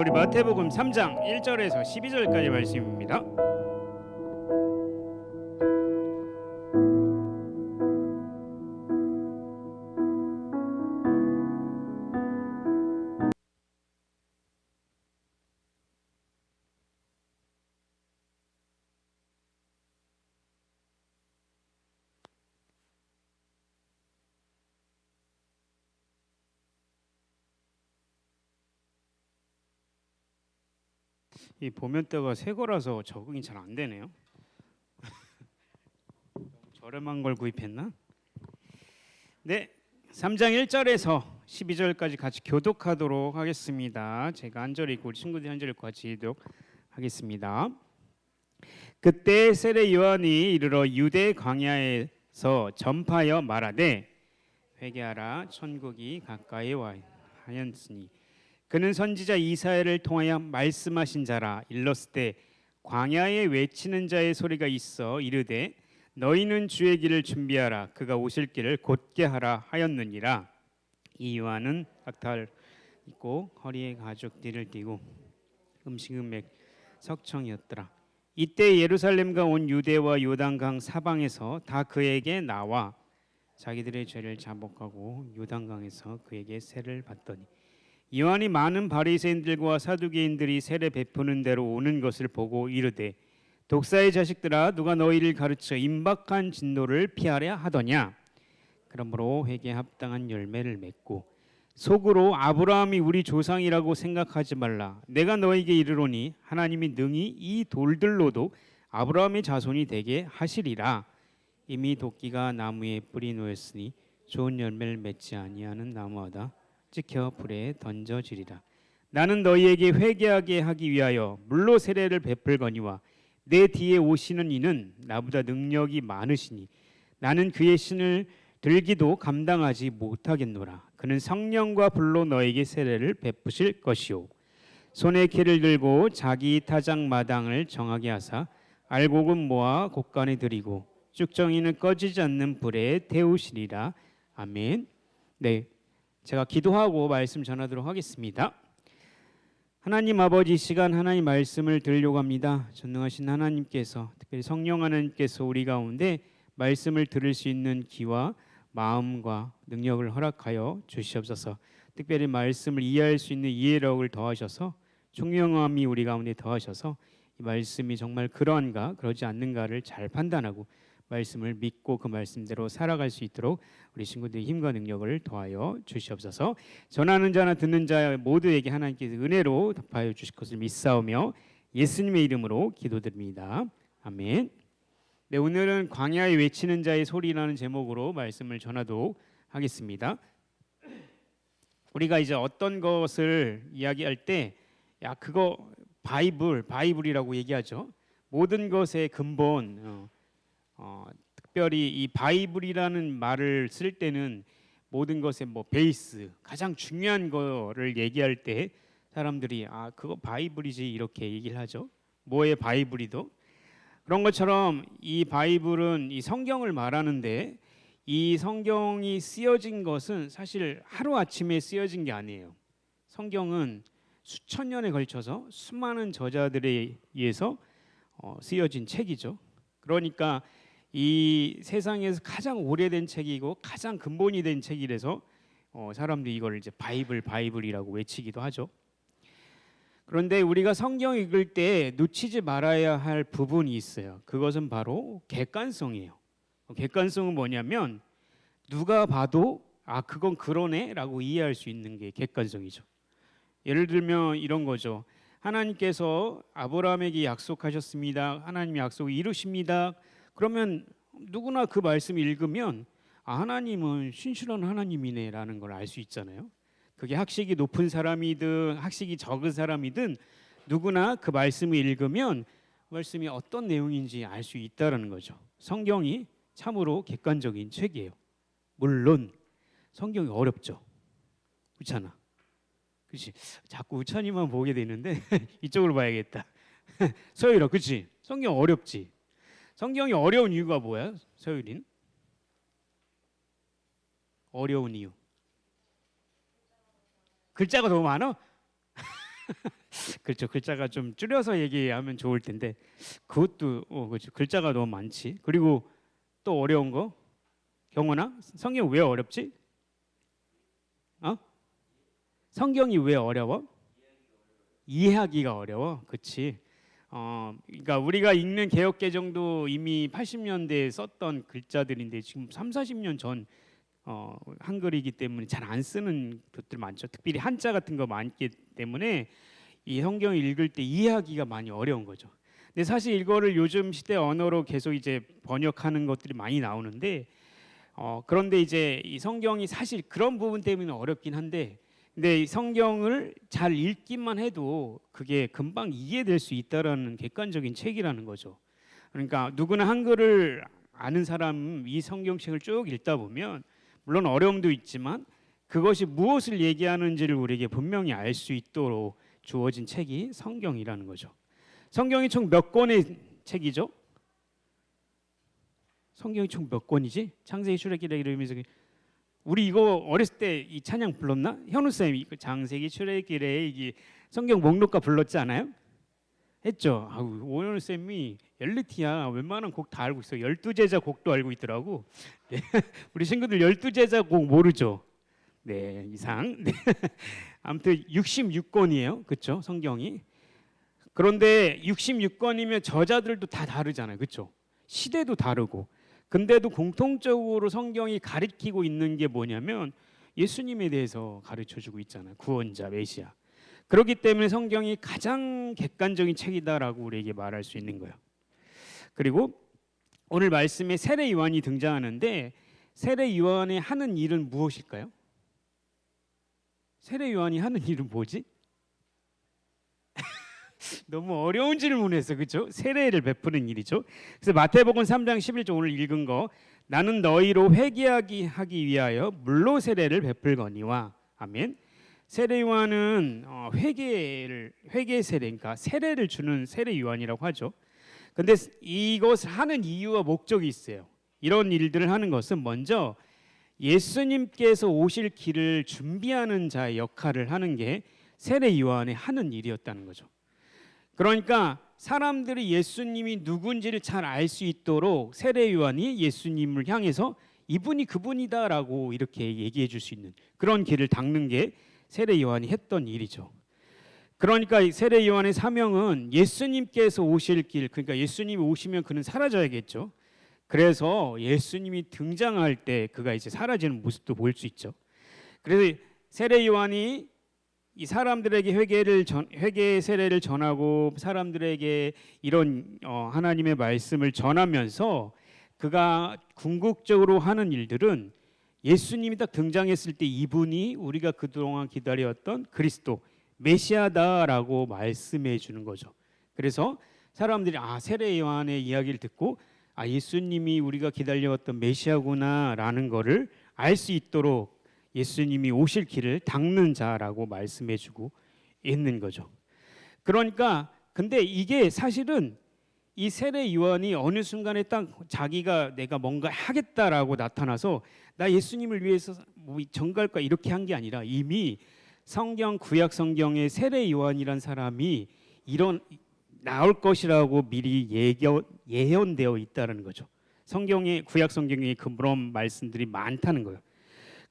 우리 마태복음 3장 1절에서 12절까지 말씀입니다. 이 보면대가 새 거라서 적응이 잘 안 되네요. 저렴한 걸 구입했나? 네, 3장 1절에서 12절까지 같이 교독하도록 하겠습니다. 제가 한 절 읽고 우리 친구들이 한 절 읽고 같이 교독하겠습니다. 그때 세례 요한이 이르러 유대 광야에서 전파하여 말하되 회개하라 천국이 가까이 와 하였으니 그는 선지자 이사야를 통하여 말씀하신 자라. 일렀을 때 광야에 외치는 자의 소리가 있어 이르되 너희는 주의 길을 준비하라 그가 오실 길을 곧게 하라 하였느니라. 이 요한은 박탈 입고 허리에 가죽띠를 띠고 음식은 석청이었더라. 이때 예루살렘과 온 유대와 요단강 사방에서 다 그에게 나와 자기들의 죄를 자복하고 요단강에서 그에게 세를 받더니 요한이 많은 바리새인들과 사두개인들이 세례 베푸는 대로 오는 것을 보고 이르되 독사의 자식들아 누가 너희를 가르쳐 임박한 진노를 피하려 하더냐. 그러므로 회개에 합당한 열매를 맺고 속으로 아브라함이 우리 조상이라고 생각하지 말라. 내가 너에게 이르노니 하나님이 능히 이 돌들로도 아브라함의 자손이 되게 하시리라. 이미 도끼가 나무에 뿌리 놓였으니 좋은 열매를 맺지 아니하는 나무마다 찍혀 불에 던져지리라. 나는 너희에게 회개하게 하기 위하여 물로 세례를 베풀거니와 내 뒤에 오시는 이는 나보다 능력이 많으시니 나는 그의 신을 들기도 감당하지 못하겠노라. 그는 성령과 불로 너에게 세례를 베푸실 것이요 손에 칼을 들고 자기 타작 마당을 정하게 하사 알곡은 모아 곳간에 들이고 쭉정이는 꺼지지 않는 불에 태우시리라. 아멘. 네, 제가 기도하고 말씀 전하도록 하겠습니다. 하나님 아버지, 시간 하나님 말씀을 들으려고 합니다. 전능하신 하나님께서 특별히 성령 하나님께서 우리 가운데 말씀을 들을 수 있는 귀와 마음과 능력을 허락하여 주시옵소서. 특별히 말씀을 이해할 수 있는 이해력을 더하셔서 총명함이 우리 가운데 더하셔서 이 말씀이 정말 그러한가 그러지 않는가를 잘 판단하고 말씀을 믿고 그 말씀대로 살아갈 수 있도록 우리 친구들의 힘과 능력을 더하여 주시옵소서. 전하는 자나 듣는 자 모두에게 하나님께서 은혜로 답하여 주실 것을 믿사오며 예수님의 이름으로 기도드립니다. 아멘. 네, 오늘은 광야에 외치는 자의 소리라는 제목으로 말씀을 전하도록 하겠습니다. 우리가 이제 어떤 것을 이야기할 때 야 그거 바이블이라고 얘기하죠. 모든 것의 근본 특별히 이 바이블이라는 말을 쓸 때는 모든 것의 베이스 가장 중요한 거를 얘기할 때 사람들이 그거 바이블이지 이렇게 얘기를 하죠. 뭐의 바이블이도 그런 것처럼 이 바이블은 이 성경을 말하는데 이 성경이 쓰여진 것은 사실 하루아침에 쓰여진 게 아니에요. 성경은 수천 년에 걸쳐서 수많은 저자들에 의해서 쓰여진 책이죠. 그러니까 이 세상에서 가장 오래된 책이고 가장 근본이 된 책이라서 사람들이 이걸 이제 바이블이라고 외치기도 하죠. 그런데 우리가 성경 읽을 때 놓치지 말아야 할 부분이 있어요. 그것은 바로 객관성이에요. 객관성은 뭐냐면 누가 봐도 그건 그러네라고 이해할 수 있는 게 객관성이죠. 예를 들면 이런 거죠. 하나님께서 아브라함에게 약속하셨습니다. 하나님이 약속을 이루십니다. 그러면 누구나 그 말씀을 읽으면 하나님은 신실한 하나님이네라는 걸 알 수 있잖아요. 그게 학식이 높은 사람이든 학식이 적은 사람이든 누구나 그 말씀을 읽으면 말씀이 어떤 내용인지 알 수 있다라는 거죠. 성경이 참으로 객관적인 책이에요. 물론 성경이 어렵죠. 그렇잖아. 그렇지. 자꾸 우찬이만 보게 되는데 이쪽으로 봐야겠다. 서율아, 그렇지. 성경 어렵지. 성경이 어려운 이유가 뭐야, 서율이는? 어려운 이유. 글자가 너무 많아? 그렇죠. 글자가 좀 줄여서 얘기하면 좋을 텐데 그것도 그렇죠. 글자가 너무 많지. 그리고 또 어려운 거 경호나 성경 왜 어렵지? 어? 성경이 왜 어려워? 이해하기가 어려워. 그렇지. 그러니까 우리가 읽는 개역개정도 이미 80년대에 썼던 글자들인데 지금 3, 40년 전 한글이기 때문에 잘 안 쓰는 것들 많죠. 특별히 한자 같은 거 많기 때문에 이 성경을 읽을 때 이해하기가 많이 어려운 거죠. 근데 사실 이거를 요즘 시대 언어로 계속 이제 번역하는 것들이 많이 나오는데 그런데 이제 이 성경이 사실 그런 부분 때문에 어렵긴 한데 근데 이 성경을 잘 읽기만 해도 그게 금방 이해될 수 있다라는 객관적인 책이라는 거죠. 그러니까 누구나 한글을 아는 사람 이 성경책을 쭉 읽다 보면 물론 어려움도 있지만 그것이 무엇을 얘기하는지를 우리에게 분명히 알 수 있도록 주어진 책이 성경이라는 거죠. 성경이 총 몇 권의 책이죠? 성경이 총 몇 권이지? 창세기, 출애굽기, 레위기. 우리 이거 어렸을 때 이 찬양 불렀나? 현우 쌤이 창세기, 출애굽기, 레위기 성경 목록가 불렀지 않아요? 했죠. 아우 오현우 쌤이 엘리트야. 웬만한 곡 다 알고 있어. 12제자 곡도 알고 있더라고. 네. 우리 친구들 12제자 곡 모르죠? 네, 이상. 네. 아무튼 66권이에요. 그렇죠? 성경이. 그런데 66권이면 저자들도 다 다르잖아요. 그렇죠? 시대도 다르고. 근데도 공통적으로 성경이 가리키고 있는 게 뭐냐면 예수님에 대해서 가르쳐주고 있잖아요. 구원자, 메시아. 그렇기 때문에 성경이 가장 객관적인 책이다라고 우리에게 말할 수 있는 거예요. 그리고 오늘 말씀에 세례 요한이 등장하는데 세례 요한이 하는 일은 무엇일까요? 세례 요한이 하는 일은 뭐지? 너무 어려운 질문했어, 그렇죠? 세례를 베푸는 일이죠. 그래서 마태복음 3장 11절 오늘 읽은 거 나는 너희로 회개하기 하기 위하여 물로 세례를 베풀거니와 아멘. 세례 요한은 회개 세례니까 세례를 주는 세례 요한이라고 하죠. 근데 이것을 하는 이유와 목적이 있어요. 이런 일들을 하는 것은 먼저 예수님께서 오실 길을 준비하는 자의 역할을 하는 게 세례 요한의 하는 일이었다는 거죠. 그러니까 사람들이 예수님이 누군지를 잘 알 수 있도록 세례 요한이 예수님을 향해서 이분이 그분이다라고 이렇게 얘기해 줄 수 있는 그런 길을 닦는 게 세례 요한이 했던 일이죠. 그러니까 세례 요한의 사명은 예수님께서 오실 길, 그러니까 예수님이 오시면 그는 사라져야겠죠. 그래서 예수님이 등장할 때 그가 이제 사라지는 모습도 볼 수 있죠. 그래서 세례 요한이 이 사람들에게 회개 세례를 전하고 사람들에게 이런 하나님의 말씀을 전하면서 그가 궁극적으로 하는 일들은 예수님이 딱 등장했을 때 이분이 우리가 그동안 기다려왔던 그리스도 메시아다라고 말씀해 주는 거죠. 그래서 사람들이 세례 요한의 이야기를 듣고 예수님이 우리가 기다려왔던 메시아구나라는 거를 알 수 있도록 예수님이 오실 길을 닦는 자라고 말씀해 주고 있는 거죠. 그러니까 근데 이게 사실은 이 세례 요한이 어느 순간에 딱 자기가 내가 뭔가 하겠다라고 나타나서 나 예수님을 위해서 전갈까 이렇게 한 게 아니라 이미 성경 구약 성경에 세례 요한이란 사람이 이런 나올 것이라고 미리 예언되어 있다는 거죠. 성경에 구약 성경에 그런 말씀들이 많다는 거예요.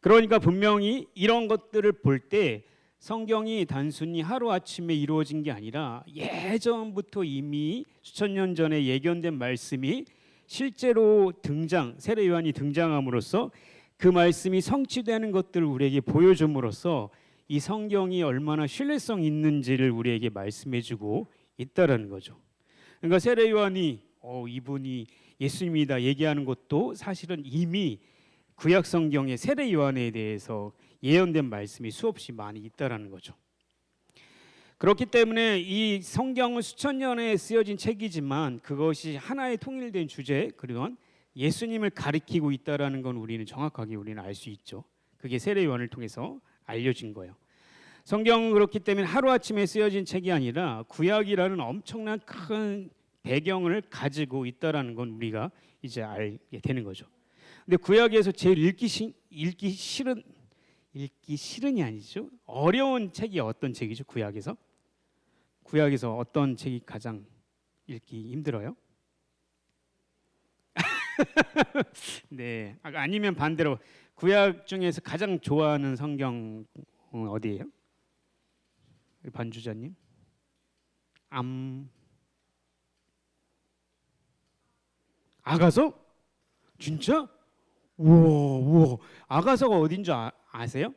그러니까 분명히 이런 것들을 볼 때 성경이 단순히 하루아침에 이루어진 게 아니라 예전부터 이미 수천 년 전에 예견된 말씀이 실제로 세례 요한이 등장함으로써 그 말씀이 성취되는 것들을 우리에게 보여줌으로써 이 성경이 얼마나 신뢰성 있는지를 우리에게 말씀해주고 있다라는 거죠. 그러니까 세례 요한이 이분이 예수님이다 얘기하는 것도 사실은 이미 구약 성경의 세례 요한에 대해서 예언된 말씀이 수없이 많이 있다라는 거죠. 그렇기 때문에 이 성경은 수천 년에 쓰여진 책이지만 그것이 하나의 통일된 주제 그리고 예수님을 가리키고 있다라는 건 우리는 정확하게 알 수 있죠. 그게 세례 요한을 통해서 알려진 거예요. 성경은 그렇기 때문에 하루아침에 쓰여진 책이 아니라 구약이라는 엄청난 큰 배경을 가지고 있다라는 건 우리가 이제 알게 되는 거죠. 근데 구약에서 제일 읽기 싫은이 아니죠. 어려운 책이 어떤 책이죠? 구약에서 구약에서 어떤 책이 가장 읽기 힘들어요? 네. 아니면 반대로 구약 중에서 가장 좋아하는 성경 어디예요? 반주자님? 암 아가서? 진짜? 우와, 우와. 아가서가 어딘 줄 아세요?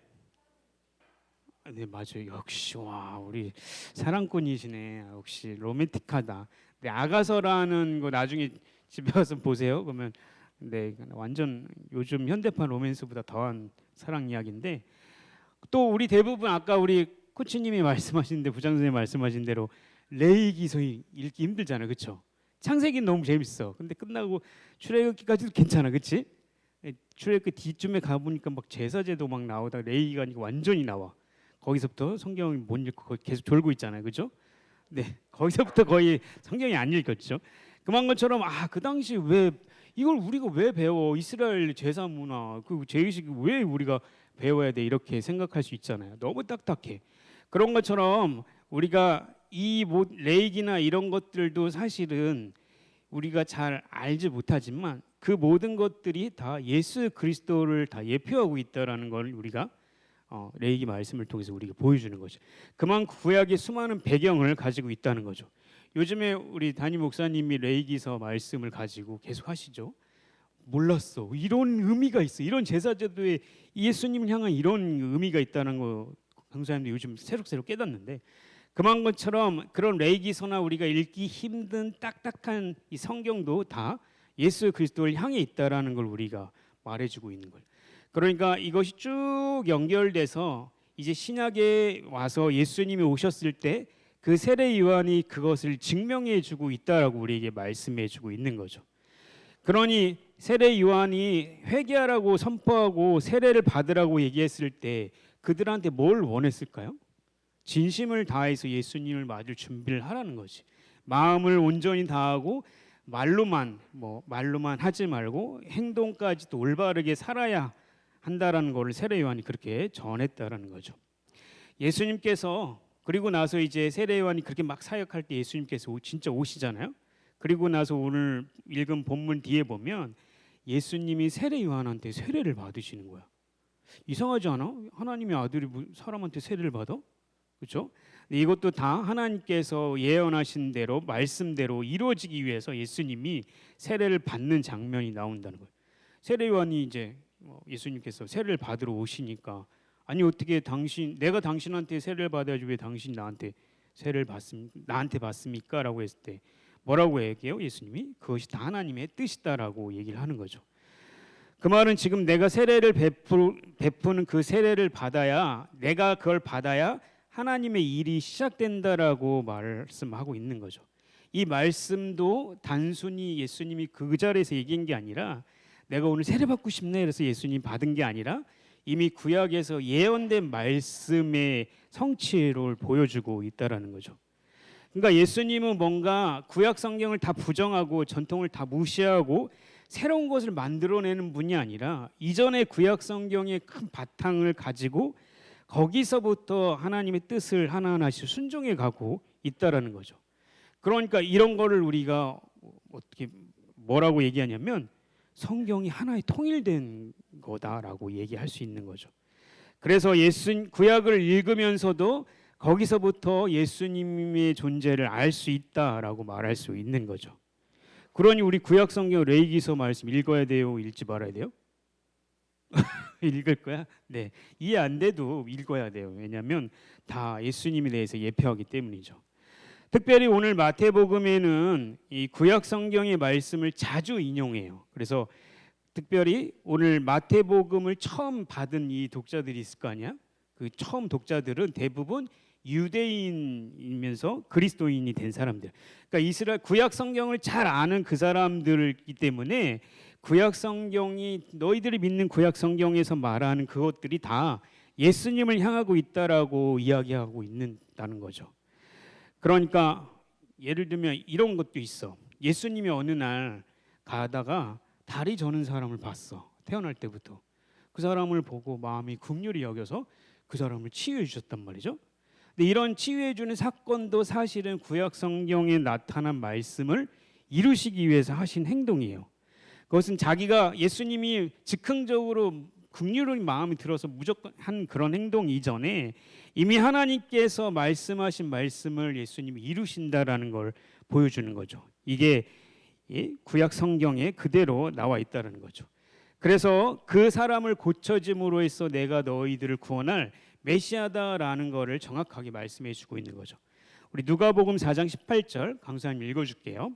네, 맞아요. 역시 와, 우리 사랑꾼이시네. 역시 로맨틱하다. 네, 아가서라는 거 나중에 집에 와서 보세요. 그러면 네, 완전 요즘 현대판 로맨스보다 더한 사랑 이야기인데, 또 우리 대부분 아까 우리 코치님이 말씀하신 데, 부장 선생님 말씀하신 대로 레위기서 읽기 힘들잖아요. 그렇죠? 창세기는 너무 재밌어. 근데 끝나고 출애굽기까지도 괜찮아. 그렇지? 출애굽기 뒤쯤에 가 보니까 막 제사제도 막 나오다가 레위기가 완전히 나와. 거기서부터 성경을 못 읽고 거기 계속 졸고 있잖아요. 그렇죠? 네. 거기서부터 거의 성경이 안 읽었죠. 그만 것처럼 그 당시 왜 이걸 우리가 왜 배워? 이스라엘 제사 문화, 그 제의식 왜 우리가 배워야 돼? 이렇게 생각할 수 있잖아요. 너무 딱딱해. 그런 것처럼 우리가 이 레이기나 이런 것들도 사실은 우리가 잘 알지 못하지만 그 모든 것들이 다 예수 그리스도를 다 예표하고 있다라는 걸 우리가 레이기 말씀을 통해서 우리가 보여주는 거죠. 그만큼 구약의 수많은 배경을 가지고 있다는 거죠. 요즘에 우리 담임 목사님이 레이기서 말씀을 가지고 계속 하시죠. 몰랐어. 이런 의미가 있어. 이런 제사제도에 예수님을 향한 이런 의미가 있다는 거 강사님도 요즘 새록새록 깨닫는데, 그만 것처럼 그런 레이기서나 우리가 읽기 힘든 딱딱한 이 성경도 다 예수 그리스도를 향해 있다라는 걸 우리가 말해주고 있는 거예요. 그러니까 이것이 쭉 연결돼서 이제 신약에 와서 예수님이 오셨을 때 그 세례 요한이 그것을 증명해주고 있다라고 우리에게 말씀해주고 있는 거죠. 그러니 세례 요한이 회개하라고 선포하고 세례를 받으라고 얘기했을 때 그들한테 뭘 원했을까요? 진심을 다해서 예수님을 맞을 준비를 하라는 거지. 마음을 온전히 다하고 말로만 하지 말고 행동까지도 올바르게 살아야 한다라는 것을 세례 요한이 그렇게 전했다라는 거죠. 예수님께서 그리고 나서 이제 세례 요한이 그렇게 막 사역할 때 예수님께서 진짜 오시잖아요. 그리고 나서 오늘 읽은 본문 뒤에 보면 예수님이 세례 요한한테 세례를 받으시는 거야. 이상하지 않아? 하나님의 아들이 사람한테 세례를 받아? 그렇죠? 이것도 다 하나님께서 예언하신 대로 말씀대로 이루어지기 위해서 예수님이 세례를 받는 장면이 나온다는 거예요. 세례 요한이 이제 예수님께서 세례를 받으러 오시니까 아니 어떻게 내가 당신한테 세례를 받아야지 왜 당신 나한테 세례를 받습니까? 라고 했을 때 뭐라고 얘기해요? 예수님이 그것이 다 하나님의 뜻이다라고 얘기를 하는 거죠. 그 말은 지금 내가 세례를 베푸는 그 세례를 받아야, 내가 그걸 받아야 하나님의 일이 시작된다라고 말씀하고 있는 거죠. 이 말씀도 단순히 예수님이 그 자리에서 얘기한 게 아니라 내가 오늘 세례 받고 싶네 그래서 예수님 받은 게 아니라 이미 구약에서 예언된 말씀의 성취를 보여주고 있다라는 거죠. 그러니까 예수님은 뭔가 구약 성경을 다 부정하고 전통을 다 무시하고 새로운 것을 만들어내는 분이 아니라 이전의 구약 성경의 큰 바탕을 가지고 거기서부터 하나님의 뜻을 하나하나씩 순종해 가고 있다라는 거죠. 그러니까 이런 거를 우리가 어떻게 뭐라고 얘기하냐면 성경이 하나의 통일된 거다라고 얘기할 수 있는 거죠. 그래서 구약을 읽으면서도 거기서부터 예수님의 존재를 알 수 있다라고 말할 수 있는 거죠. 그러니 우리 구약 성경 레위기서 말씀 읽어야 돼요, 읽지 말아야 돼요? 읽을 거야? 네, 이해 안 돼도 읽어야 돼요. 왜냐하면 다 예수님에 대해서 예표하기 때문이죠. 특별히 오늘 마태복음에는 이 구약 성경의 말씀을 자주 인용해요. 그래서 특별히 오늘 마태복음을 처음 받은 이 독자들이 있을 거 아니야? 그 처음 독자들은 대부분 유대인이면서 그리스도인이 된 사람들. 그러니까 이스라엘 구약 성경을 잘 아는 그 사람들이기 때문에 구약 성경이 너희들이 믿는 구약 성경에서 말하는 그것들이 다 예수님을 향하고 있다라고 이야기하고 있다는 거죠. 그러니까 예를 들면 이런 것도 있어. 예수님이 어느 날 가다가 다리 저는 사람을 봤어. 태어날 때부터. 그 사람을 보고 마음이 긍휼히 여겨서 그 사람을 치유해 주셨단 말이죠. 근데 이런 치유해 주는 사건도 사실은 구약 성경에 나타난 말씀을 이루시기 위해서 하신 행동이에요. 그것은 자기가 예수님이 즉흥적으로 긍휼한 마음이 들어서 무조건 한 그런 행동 이전에 이미 하나님께서 말씀하신 말씀을 예수님이 이루신다라는 걸 보여주는 거죠. 이게 구약 성경에 그대로 나와 있다는 거죠. 그래서 그 사람을 고쳐짐으로 해서 내가 너희들을 구원할 메시아다라는 것을 정확하게 말씀해 주고 있는 거죠. 우리 누가복음 4장 18절 강사님 읽어줄게요.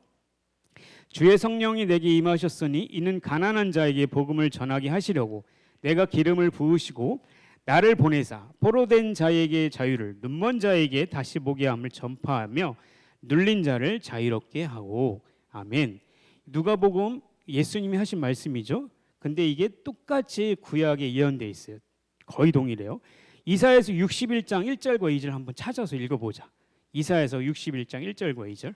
주의 성령이 내게 임하셨으니 이는 가난한 자에게 복음을 전하게 하시려고 내가 기름을 부으시고 나를 보내사 포로된 자에게 자유를 눈먼 자에게 다시 보게 함을 전파하며 눌린 자를 자유롭게 하고. 아멘. 누가복음 예수님이 하신 말씀이죠. 근데 이게 똑같이 구약에 예언되어 있어요. 거의 동일해요. 이사야서 61장 1절과 2절 한번 찾아서 읽어보자. 이사야서 61장 1절과 2절.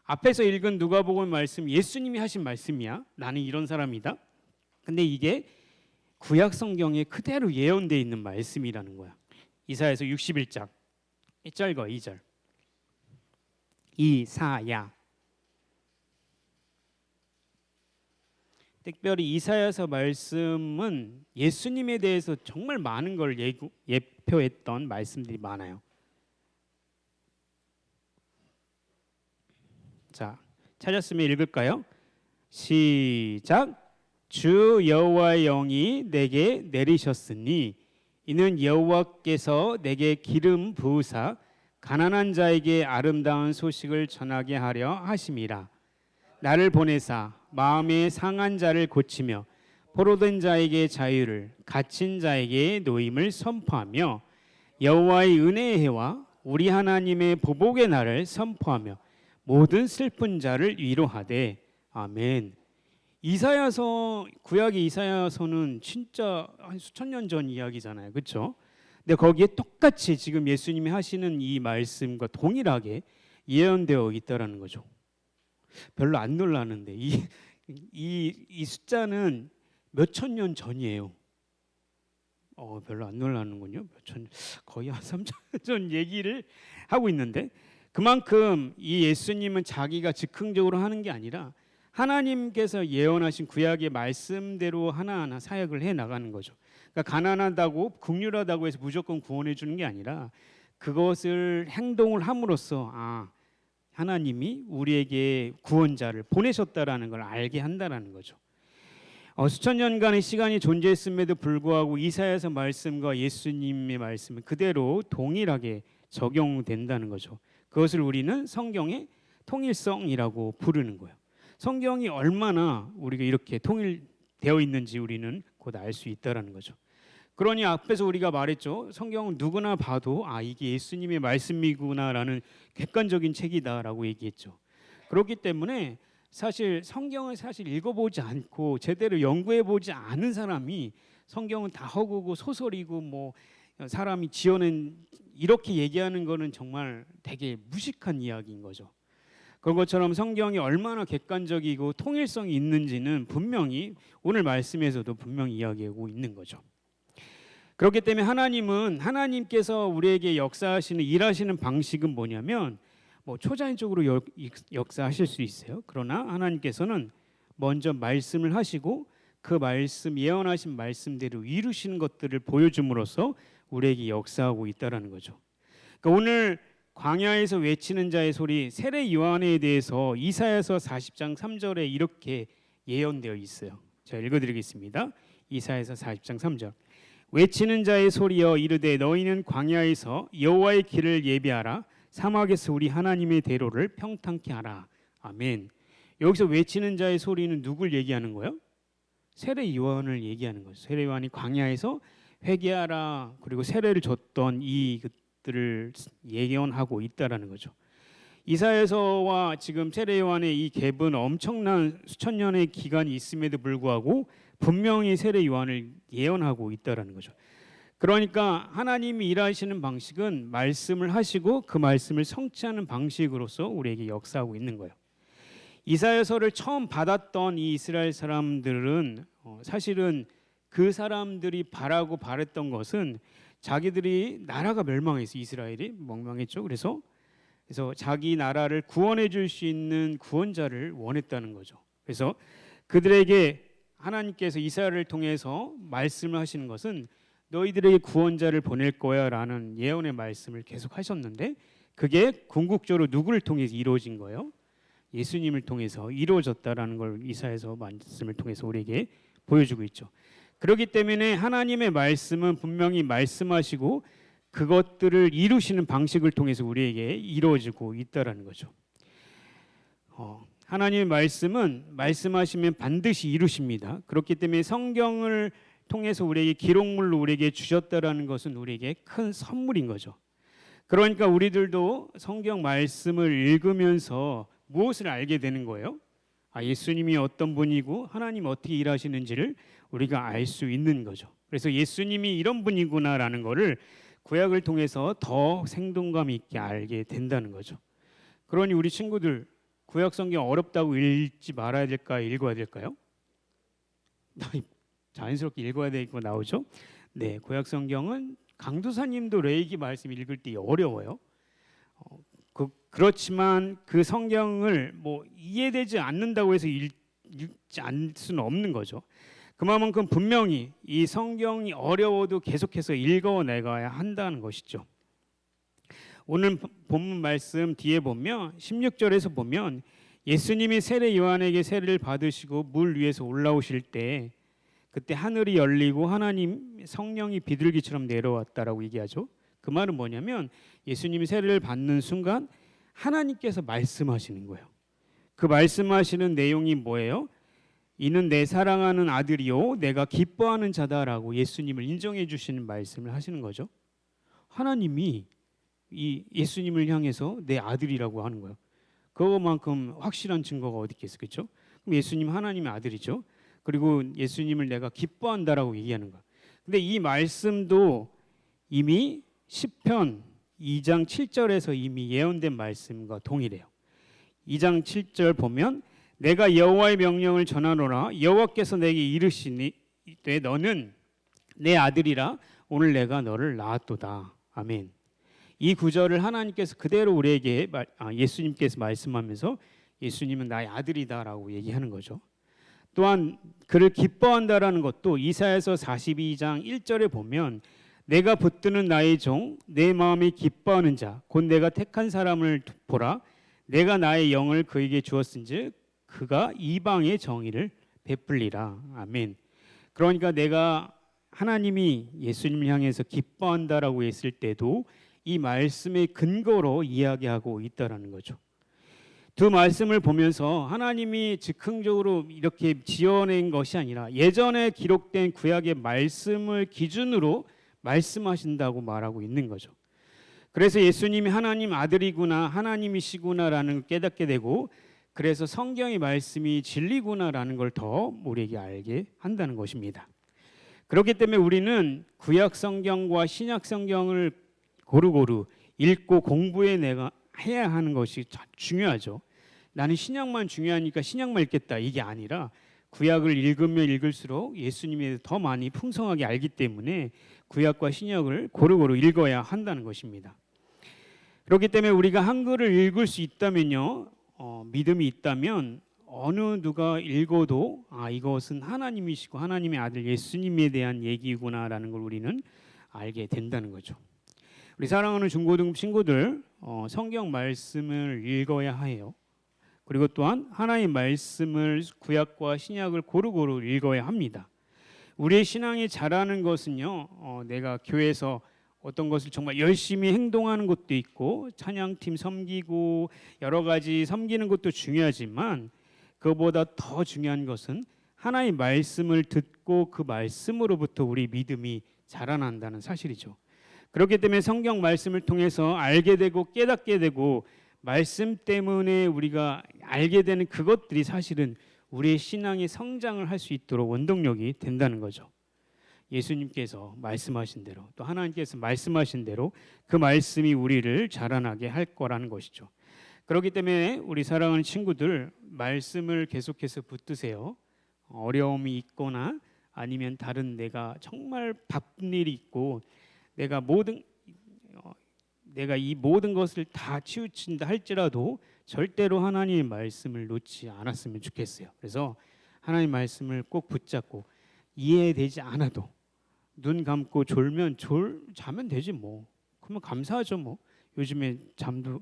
앞에서 읽은 누가복음 말씀 예수님이 하신 말씀이야. 나는 이런 사람이다. 근데 이게 구약 성경에 그대로 예언되어 있는 말씀이라는 거야. 이사야서 61장 1절과 2절. 이사야. 특별히 이사야서 말씀은 예수님에 대해서 정말 많은 걸 예표했던 말씀들이 많아요. 자, 찾았으면 읽을까요? 시작. 주 여호와의 영이 내게 내리셨으니 이는 여호와께서 내게 기름 부으사 가난한 자에게 아름다운 소식을 전하게 하려 하심이라. 나를 보내사 마음에 상한 자를 고치며 포로된 자에게 자유를 갇힌 자에게 노임을 선포하며 여호와의 은혜의 해와 우리 하나님의 보복의 날을 선포하며 모든 슬픈 자를 위로하되. 아멘. 이사야서, 구약의 이사야서는 진짜 한 수천 년 전 이야기잖아요. 그렇죠? 근데 거기에 똑같이 지금 예수님이 하시는 이 말씀과 동일하게 예언되어 있다라는 거죠. 별로 안 놀라는데 이 숫자는 몇천 년 전이에요. 별로 안 놀라는군요. 거의 한 3천 년 전 얘기를 하고 있는데, 그만큼 이 예수님은 자기가 즉흥적으로 하는 게 아니라 하나님께서 예언하신 구약의 말씀대로 하나하나 사역을 해 나가는 거죠. 그러니까 가난하다고 긍휼하다고 해서 무조건 구원해 주는 게 아니라 그것을 행동을 함으로써 하나님이 우리에게 구원자를 보내셨다라는 걸 알게 한다라는 거죠. 수천 년간의 시간이 존재했음에도 불구하고 이사야서 말씀과 예수님의 말씀은 그대로 동일하게 적용된다는 거죠. 그것을 우리는 성경의 통일성이라고 부르는 거예요. 성경이 얼마나 우리가 이렇게 통일되어 있는지 우리는 곧 알 수 있다라는 거죠. 그러니 앞에서 우리가 말했죠. 성경은 누구나 봐도 이게 예수님의 말씀이구나라는 객관적인 책이다라고 얘기했죠. 그렇기 때문에 사실 성경을 읽어보지 않고 제대로 연구해보지 않은 사람이 성경은 다 허구고 소설이고 뭐 사람이 지어낸 이렇게 얘기하는 거는 정말 되게 무식한 이야기인 거죠. 그런 것처럼 성경이 얼마나 객관적이고 통일성이 있는지는 분명히 오늘 말씀에서도 분명히 이야기하고 있는 거죠. 그렇기 때문에 하나님께서 우리에게 역사하시는 일하시는 방식은 뭐냐면 초자연적으로 역사하실 수 있어요. 그러나 하나님께서는 먼저 말씀을 하시고 그 말씀 예언하신 말씀대로 이루시는 것들을 보여줌으로써 우리에게 역사하고 있다라는 거죠. 그러니까 오늘 광야에서 외치는 자의 소리 세례 요한에 대해서 이사야서 40장 3절에 이렇게 예언되어 있어요. 제가 읽어드리겠습니다. 이사야서 40장 3절. 외치는 자의 소리여 이르되 너희는 광야에서 여호와의 길을 예비하라. 사막에서 우리 하나님의 대로를 평탄케 하라. 아멘. 여기서 외치는 자의 소리는 누굴 얘기하는 거예요? 세례 요한을 얘기하는 거죠. 세례 요한이 광야에서 회개하라 그리고 세례를 줬던 이것들을 예언하고 있다라는 거죠. 이사야서와 지금 세례 요한의 이 갭은 엄청난 수천 년의 기간이 있음에도 불구하고 분명히 세례 요한을 예언하고 있다라는 거죠. 그러니까 하나님이 일하시는 방식은 말씀을 하시고 그 말씀을 성취하는 방식으로서 우리에게 역사하고 있는 거예요. 이사야서를 처음 받았던 이 이스라엘 사람들은 사실은 그 사람들이 바라고 바랬던 것은 자기들이 나라가 멸망해서 이스라엘이 멸망했죠. 그래서 자기 나라를 구원해 줄 수 있는 구원자를 원했다는 거죠. 그래서 그들에게 하나님께서 이사야를 통해서 말씀을 하시는 것은 너희들에게 구원자를 보낼 거야라는 예언의 말씀을 계속 하셨는데 그게 궁극적으로 누구를 통해서 이루어진 거예요? 예수님을 통해서 이루어졌다라는 걸 이사야서 말씀을 통해서 우리에게 보여주고 있죠. 그렇기 때문에 하나님의 말씀은 분명히 말씀하시고 그것들을 이루시는 방식을 통해서 우리에게 이루어지고 있다라는 거죠. 하나님의 말씀은 말씀하시면 반드시 이루십니다. 그렇기 때문에 성경을 통해서 우리에게 기록물로 우리에게 주셨다라는 것은 우리에게 큰 선물인 거죠. 그러니까 우리들도 성경 말씀을 읽으면서 무엇을 알게 되는 거예요? 예수님이 어떤 분이고 하나님 어떻게 일하시는지를 우리가 알 수 있는 거죠. 그래서 예수님이 이런 분이구나라는 것을 구약을 통해서 더 생동감 있게 알게 된다는 거죠. 그러니 우리 친구들 구약 성경 어렵다고 읽지 말아야 될까요? 읽어야 될까요? 자연스럽게 읽어야 되고 나오죠. 네, 구약 성경은 강도사님도 레위기 말씀 읽을 때 어려워요. 그렇지만 그 성경을 이해되지 않는다고 해서 읽지 않을 수는 없는 거죠. 그만큼 분명히 이 성경이 어려워도 계속해서 읽어내가야 한다는 것이죠. 오늘 본문 말씀 뒤에 보면 16절에서 보면 예수님이 세례 요한에게 세례를 받으시고 물 위에서 올라오실 때 그때 하늘이 열리고 하나님 성령이 비둘기처럼 내려왔다라고 얘기하죠. 그 말은 뭐냐면 예수님이 세례를 받는 순간 하나님께서 말씀하시는 거예요. 그 말씀하시는 내용이 뭐예요? 이는 내 사랑하는 아들이요 내가 기뻐하는 자다라고 예수님을 인정해 주시는 말씀을 하시는 거죠. 하나님이 이 예수님을 향해서 내 아들이라고 하는 거예요. 그거만큼 확실한 증거가 어디 있겠어요, 그렇죠? 그럼 예수님 하나님의 아들이죠. 그리고 예수님을 내가 기뻐한다라고 얘기하는 거예요. 근데 이 말씀도 이미 시편 2장 7절에서 이미 예언된 말씀과 동일해요. 2장 7절 보면 내가 여호와의 명령을 전하노라 여호와께서 내게 이르시니 너는 내 아들이라 오늘 내가 너를 낳았도다. 아멘. 이 구절을 하나님께서 그대로 우리에게 예수님께서 말씀하면서 예수님은 나의 아들이다라고 얘기하는 거죠. 또한 그를 기뻐한다라는 것도 이사야서 42장 1절에 보면 내가 붙드는 나의 종 내 마음이 기뻐하는 자 곧 내가 택한 사람을 보라 내가 나의 영을 그에게 주었은즉 그가 이방의 정의를 베풀리라. 아멘. 그러니까 내가 하나님이 예수님을 향해서 기뻐한다라고 했을 때도 이 말씀의 근거로 이야기하고 있다라는 거죠. 두 말씀을 보면서 하나님이 즉흥적으로 이렇게 지어낸 것이 아니라 예전에 기록된 구약의 말씀을 기준으로 말씀하신다고 말하고 있는 거죠. 그래서 예수님이 하나님 아들이구나 하나님이시구나라는 걸 깨닫게 되고 그래서 성경의 말씀이 진리구나라는 걸 더 우리에게 알게 한다는 것입니다. 그렇기 때문에 우리는 구약 성경과 신약 성경을 고루고루 읽고 공부해 내가 해야 하는 것이 중요하죠. 나는 신약만 중요하니까 신약만 읽겠다 이게 아니라 구약을 읽으면 읽을수록 예수님에 대해서 더 많이 풍성하게 알기 때문에 구약과 신약을 고루고루 읽어야 한다는 것입니다. 그렇기 때문에 우리가 한글을 읽을 수 있다면요, 믿음이 있다면 어느 누가 읽어도 이것은 하나님이시고 하나님의 아들 예수님에 대한 얘기구나라는 걸 우리는 알게 된다는 거죠. 우리 사랑하는 중고등부 친구들 성경 말씀을 읽어야 해요. 그리고 또한 하나님의 말씀을 구약과 신약을 고루고루 읽어야 합니다. 우리의 신앙이 자라는 것은요, 내가 교회에서 어떤 것을 정말 열심히 행동하는 것도 있고 찬양팀 섬기고 여러 가지 섬기는 것도 중요하지만 그보다 더 중요한 것은 하나님의 말씀을 듣고 그 말씀으로부터 우리 믿음이 자라난다는 사실이죠. 그렇기 때문에 성경 말씀을 통해서 알게 되고 깨닫게 되고 말씀 때문에 우리가 알게 되는 그것들이 사실은 우리의 신앙의 성장을 할 수 있도록 원동력이 된다는 거죠. 예수님께서 말씀하신 대로 또 하나님께서 말씀하신 대로 그 말씀이 우리를 자라나게 할 거라는 것이죠. 그렇기 때문에 우리 사랑하는 친구들 말씀을 계속해서 붙드세요. 어려움이 있거나 아니면 다른 내가 정말 바쁜 일이 있고 내가 이 모든 것을 다 치우친다 할지라도 절대로 하나님의 말씀을 놓지 않았으면 좋겠어요. 그래서 하나님 말씀을 꼭 붙잡고 이해되지 않아도 눈 감고 자면 되지 뭐. 그러면 감사하죠 뭐. 요즘에 잠도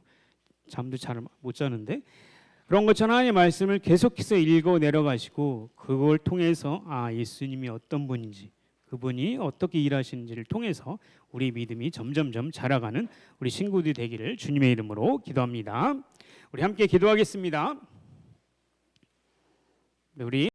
잘 못 자는데 그런 것처럼 하나님의 말씀을 계속해서 읽어 내려가시고 그걸 통해서 예수님이 어떤 분인지 그분이 어떻게 일하시는지를 통해서 우리 믿음이 점점점 자라가는 우리 친구들이 되기를 주님의 이름으로 기도합니다. 우리 함께 기도하겠습니다. 우리